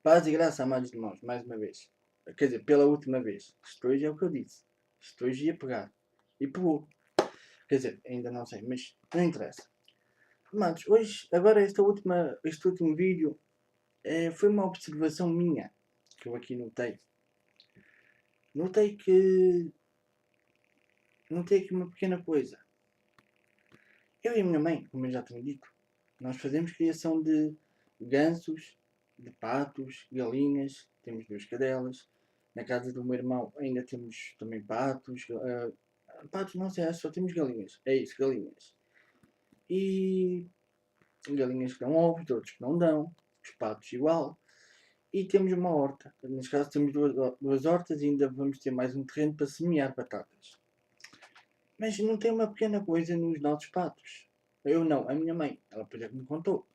Paz e graça, amados irmãos, mais uma vez. Quer dizer, pela última vez. Isto hoje é o que eu disse. Isto hoje ia pegar. E pegou. Quer dizer, ainda não sei, mas não interessa. Amados, hoje, agora este último vídeo foi uma observação minha que eu aqui notei. Notei que. Notei aqui uma pequena coisa. Eu e a minha mãe, como eu já tenho dito, nós fazemos criação de gansos, de patos, galinhas, temos 2 cadelas. Na casa do meu irmão ainda temos também patos. Patos não sei, acho que só temos galinhas. É isso, galinhas. E galinhas que dão ovos, outros que não dão. Os patos igual. E temos uma horta. Neste caso temos duas hortas e ainda vamos ter mais um terreno para semear batatas. Mas não tem uma pequena coisa nos nossos patos. Eu não, a minha mãe. Ela depois é que me contou.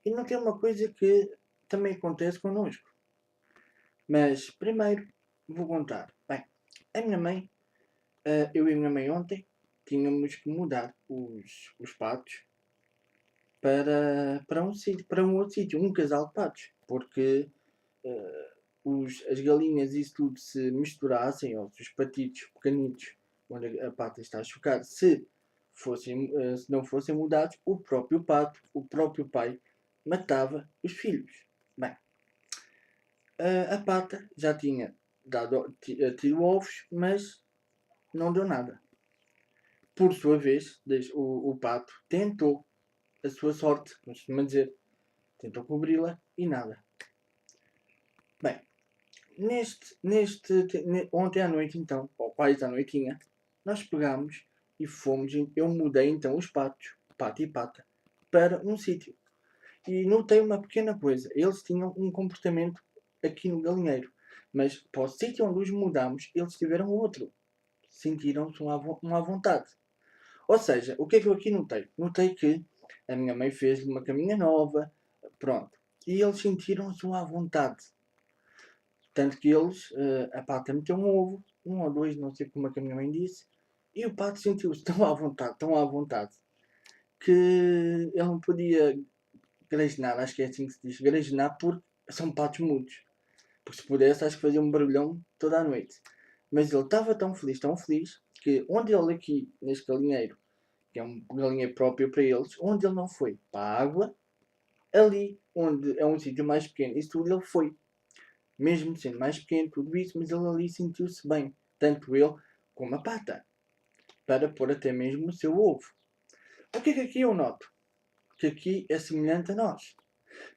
E não tem uma coisa que também acontece connosco. Mas primeiro vou contar. Bem, a minha mãe, eu e a minha mãe ontem tínhamos que mudar os patos para um sítio, para um outro sítio, um casal de patos, porque as galinhas e isso tudo se misturassem, ou se os patitos pequenitos, onde a pata está a chocar, se não fossem mudados, o próprio pato, o próprio pai, matava os filhos. Bem, a pata já tinha tido ovos, mas não deu nada. Por sua vez, o pato tentou a sua sorte, como costuma dizer, tentou cobri-la e nada. Bem, ontem à noite então, ou quase à noitinha, nós pegámos e fomos, eu mudei então os patos, pato e pata, para um sítio. E notei uma pequena coisa, eles tinham um comportamento aqui no galinheiro, mas para o sítio onde os mudámos, eles tiveram outro. Sentiram-se à vontade. Ou seja, o que é que eu aqui notei? Notei que a minha mãe fez uma caminha nova, pronto. E eles sentiram-se à vontade. Tanto que eles, a pata meteu um ovo, um ou dois, não sei como é que a minha mãe disse, e o pato sentiu-se tão à vontade, que ele não podia grajinar, acho que é assim que se diz, grajinar, porque são patos mudos. Porque se pudesse, acho que fazia um barulhão toda a noite. Mas ele estava tão feliz, que onde ele aqui, neste galinheiro, que é um galinheiro próprio para eles, onde ele não foi para a água, ali onde é um sítio mais pequeno, isso tudo ele foi. Mesmo sendo mais pequeno, tudo isso, mas ele ali sentiu-se bem. Tanto ele como a pata. Para pôr até mesmo o seu ovo. O que é que aqui eu noto? Que aqui é semelhante a nós.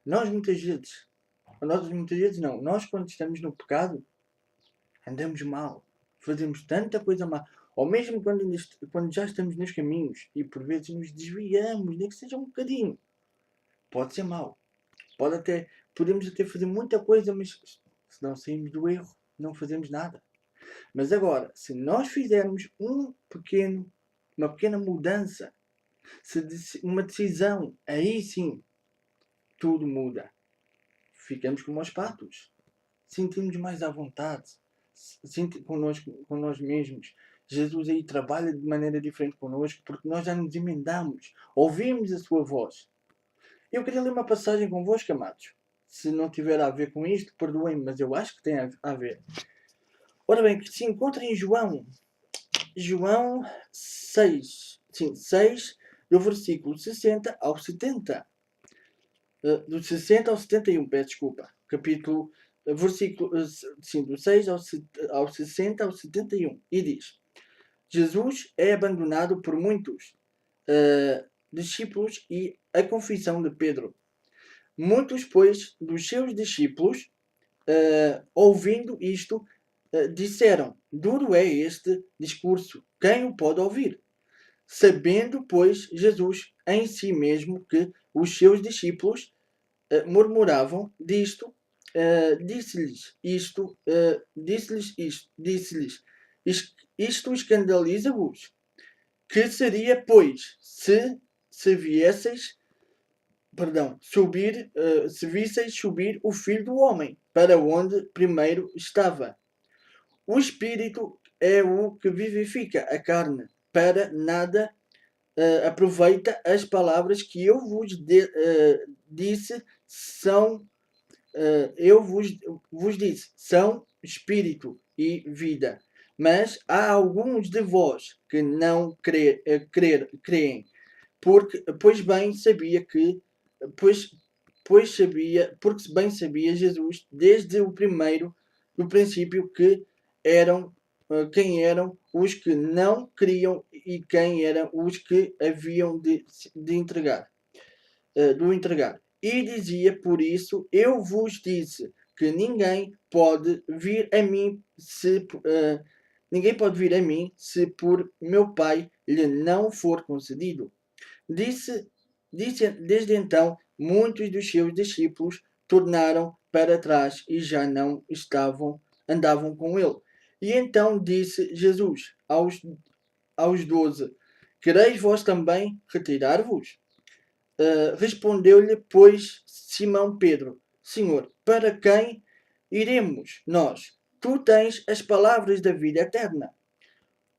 Nós muitas vezes não. Nós quando estamos no pecado, andamos mal. Fazemos tanta coisa mal. Ou mesmo quando já estamos nos caminhos e por vezes nos desviamos, nem que seja um bocadinho. Pode ser mau. Podemos até fazer muita coisa, mas se não sairmos do erro, não fazemos nada. Mas agora, se nós fizermos uma pequena mudança, uma decisão, aí sim, tudo muda. Ficamos como os patos. Sentimos mais à vontade. Com nós mesmos. Jesus aí trabalha de maneira diferente connosco, porque nós já nos emendamos. Ouvimos a sua voz. Eu queria ler uma passagem convosco, amados. Se não tiver a ver com isto, perdoem-me, mas eu acho que tem a ver. Ora bem, que se encontra em João 6, sim, 6, do versículo 60 ao 70. Do 60 ao 71, peço desculpa. Capítulo, versículo, sim, do 6 ao 60 ao 71. E diz: Jesus é abandonado por muitos discípulos e a confissão de Pedro. Muitos, pois, dos seus discípulos, ouvindo isto, disseram: Duro é este discurso, quem o pode ouvir? Sabendo, pois, Jesus em si mesmo que os seus discípulos murmuravam disto, disse-lhes isto escandaliza-vos? Que seria, pois, se viesseis se visseis subir o Filho do Homem para onde primeiro estava? O Espírito é o que vivifica, a carne para nada aproveita. As palavras que eu vos disse são eu vos disse, são espírito e vida. Mas há alguns de vós que não creem, pois bem sabia que, porque bem sabia Jesus desde do princípio, quem eram os que não criam e quem eram os que haviam de entregar, do entregar. E dizia, por isso, eu vos disse que ninguém pode vir a mim se por meu Pai lhe não for concedido. Disse desde então, muitos dos seus discípulos tornaram para trás e já não andavam com ele. E então disse Jesus aos 12: Quereis vós também retirar-vos? Respondeu-lhe, pois, Simão Pedro: Senhor, para quem iremos nós? Tu tens as palavras da vida eterna.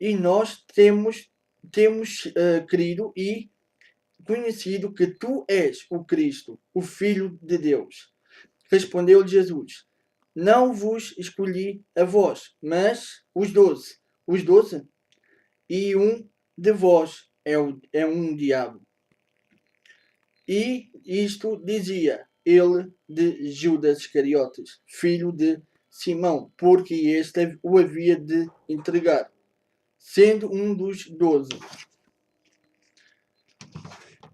E nós temos crido e conhecido que tu és o Cristo, o Filho de Deus. Respondeu-lhe Jesus: Não vos escolhi a vós, mas os 12. Os 12? E um de vós é um diabo. E isto dizia ele de Judas Iscariotes, filho de Simão, porque este o havia de entregar, sendo um dos 12.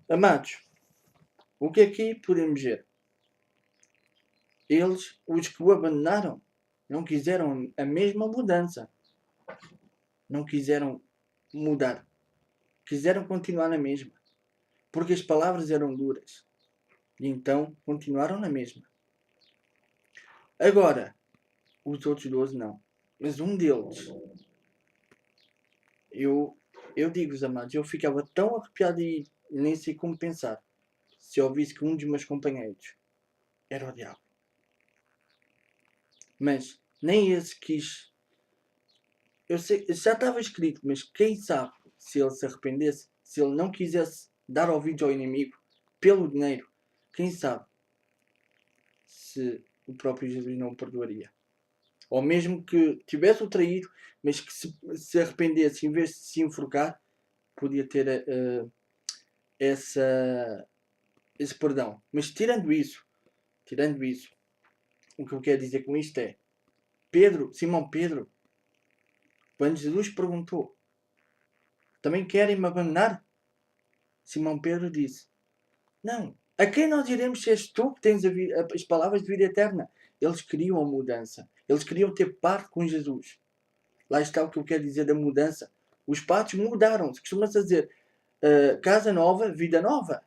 Amados, o que aqui podemos ver? Eles, os que o abandonaram, não quiseram a mesma mudança. Não quiseram mudar. Quiseram continuar na mesma. Porque as palavras eram duras. E então continuaram na mesma. Agora, os outros 12 não. Mas um deles, eu digo-vos, amados, eu ficava tão arrepiado e nem sei como pensar se eu ouvisse que um dos meus companheiros era o diabo. Mas nem esse quis. Eu sei, já estava escrito, mas quem sabe se ele se arrependesse, se ele não quisesse dar ouvidos ao inimigo pelo dinheiro, quem sabe se o próprio Jesus não o perdoaria. Ou mesmo que tivesse o traído, mas que se arrependesse em vez de se enforcar, podia ter esse perdão. Mas tirando isso, o que eu quero dizer com isto é, Simão Pedro, quando Jesus perguntou, também querem me abandonar? Simão Pedro disse, não, a quem nós iremos se és tu que tens as palavras de vida eterna? Eles queriam a mudança. Eles queriam ter parte com Jesus. Lá está o que eu quero dizer da mudança. Os patos mudaram-se. Costuma-se dizer casa nova, vida nova.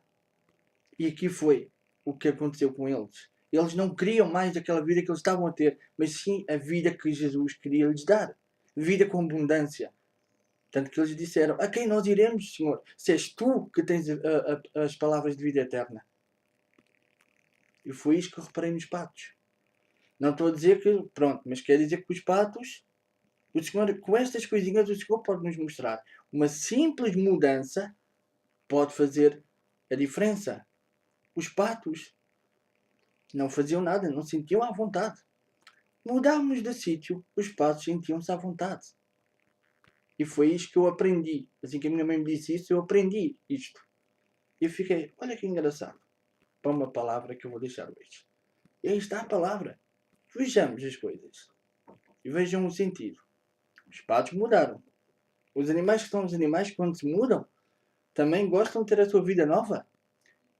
E aqui foi o que aconteceu com eles. Eles não queriam mais aquela vida que eles estavam a ter, mas sim a vida que Jesus queria lhes dar. Vida com abundância. Tanto que eles disseram, a quem nós iremos, Senhor? Se és tu que tens as palavras de vida eterna. E foi isto que eu reparei nos patos. Não estou a dizer que, pronto, mas quer dizer que os patos, o Senhor, com estas coisinhas, o Senhor pode nos mostrar. Uma simples mudança pode fazer a diferença. Os patos não faziam nada, não sentiam à vontade. Mudámos de sítio, os patos sentiam-se à vontade. E foi isto que eu aprendi. Assim que a minha mãe me disse isso, eu aprendi isto. E fiquei, olha que engraçado. Para uma palavra que eu vou deixar hoje. E aí está a palavra. Vejamos as coisas. E vejam o sentido. Os patos mudaram. Os animais que são os animais, quando se mudam, também gostam de ter a sua vida nova.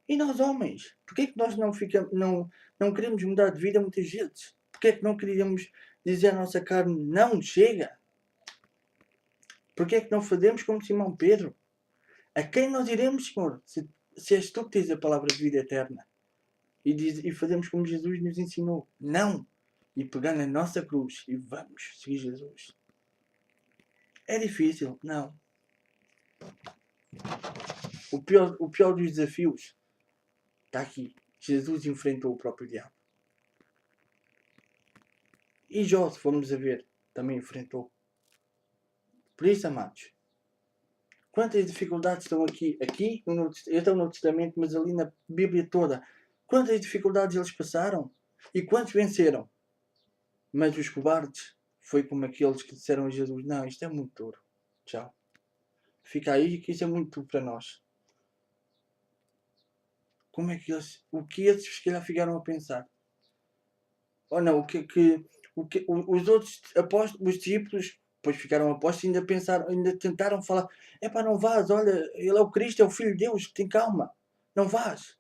E nós, homens, porquê é que nós não queremos mudar de vida muitas vezes? Porquê é que não queríamos dizer à nossa carne, não, chega? Porquê é que não fazemos como Simão Pedro? A quem nós iremos, Senhor? Se és tu que tens a palavra de vida eterna. E fazemos como Jesus nos ensinou. Não! E pegar na nossa cruz e vamos seguir Jesus. É difícil? Não. O pior dos desafios está aqui. Jesus enfrentou o próprio diabo. E Jó, se formos a ver, também enfrentou. Por isso, amados, quantas dificuldades estão aqui? Aqui, eu estou no Novo Testamento, mas ali na Bíblia toda. Quantas dificuldades eles passaram? E quantos venceram? Mas os cobardes foi como aqueles que disseram a Jesus: não, isto é muito duro. Tchau. Fica aí que isso é muito duro para nós. Como é que eles. O que esses se calhar ficaram a pensar? Ou não, os outros apóstolos, os discípulos, depois ficaram apóstolos e ainda pensaram, ainda tentaram falar: epá, não vás, olha, ele é o Cristo, é o Filho de Deus, tem calma, não vás.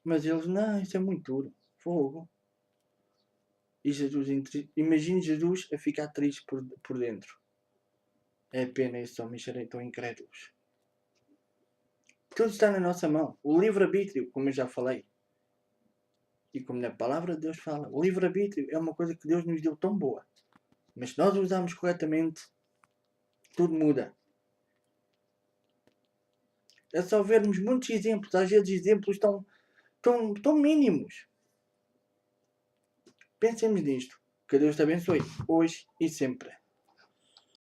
Mas eles: não, isso é muito duro. Fogo. E Jesus, imagine Jesus a ficar triste por dentro. É pena esses homens serem tão incrédulos. Tudo está na nossa mão. O livre-arbítrio, como eu já falei. E como na palavra de Deus fala, o livre-arbítrio é uma coisa que Deus nos deu tão boa. Mas se nós usarmos corretamente, tudo muda. É só vermos muitos exemplos. Às vezes exemplos tão mínimos. Pensemos nisto. Que Deus te abençoe. Hoje e sempre.